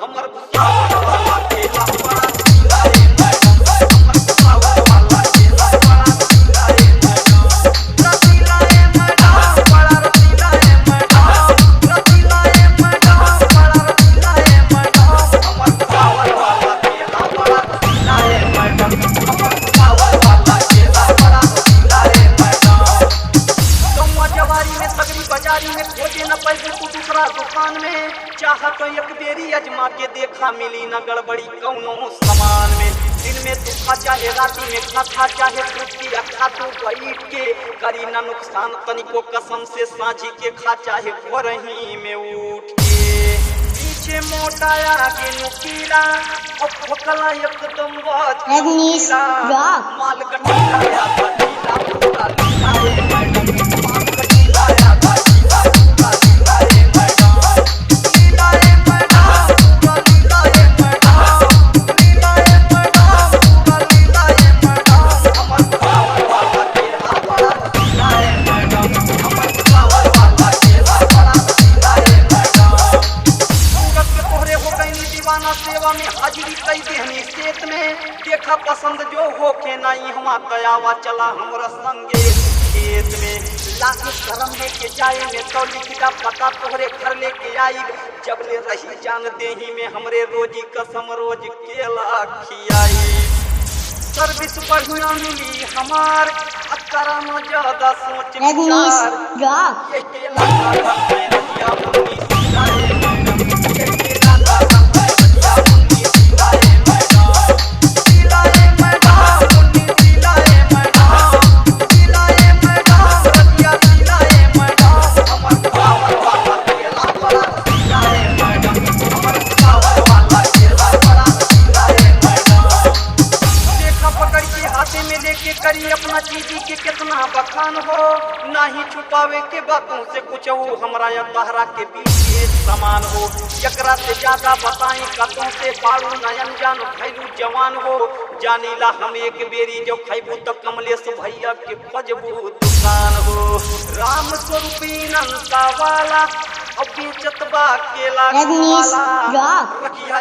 हमर भुसावल वाला केला बड़ा सीधा रे मैडम, हमर भुसावल वाला केला बड़ा सीधा रे मैडम, रसीला रे मैडम, बड़ा रसीला रे मैडम, रसीला रे मैडम, बड़ा रसीला रे मैडम, हमर भुसावल वाला केला बड़ा सीधा रे मैडम, हमर भुसावल वाला केला बड़ा सीधा रे मैडम। गौवा जवारी में सगरी बाजारी में खोजे न पैसे तू दूसरा दुकान में, चाह तो एक बेरी अजमा के देखा मिली न गड़बड़ी कौनो सामान में। दिन में तू खा चाहे राती में खा चाहे फ्रूटी खा तू बैठ के, करी न नुकसान तनिको कसम से साझी के खा चाहे भोरही में उठ के। पीछे मोटा आगे नुकीला और फोकला एकदम Rajnish Rock. माल गठीला या गठीला पूरा लीला रे मैडम, माल गठीला या गठीला पूरा लीला रे मैडम, लीला रे मैडम, पूरा लीला रे मैडम, लीला रे मैडम, पूरा लीला रे मैडम, हमर भुसावल वाला केला बड़ा लीला रे मैडम, हमर भुसावल वाला केला बड़ा लीला रे मैडम। सूरत के तोहरे हो गई दीवाना सेवा में हाजिरी कई देहनी सेत में, देखा पसंद जो हो के नहीं हमा तयावा चला हमरा संगे खेत में। लाके शर्म लेके जाए में तो लिखा पता तोहरे घर लेके आई, जब ले रही जान देही में हमरे रोजी कसम रोज केला खियाई। सर्विस बढ़िया मिली हमार अकरा न ज्यादा सोच Rajnish विचार, Rock. ये केला का है रजिया मुन्नी सीधा रे मैडम, ये केला का है रजिया मुन्नी सीधा रे मैडम, सीधा रे मैडम, मुन्नी सीधा रे मैडम, सीधा रे मैडम, रजिया सीधा रे मैडम, हमर भुसावल वाला केला बड़ा सीधा रे मैडम, हमर भुसावल वाला केला बड़ा सीधा रे मैडम। देखा पकड़ के हाथे में लेके करी अपना चीजी के कितना बखान हो, नाही छुपावे के बातों से कुछ हो हमरा या तहरा के बीच एक समान हो। एकरा से ज्यादा बताएं कतों से पारू नयन जान भैलू जवान हो, जानीला हम एक बेरी जो खैबू तो कमलेश भैया के फजबू दुकान हो। राम स्वरूपी नंदा वाला अब बेचत बा केला Rajnish वाला, Rock. रखिया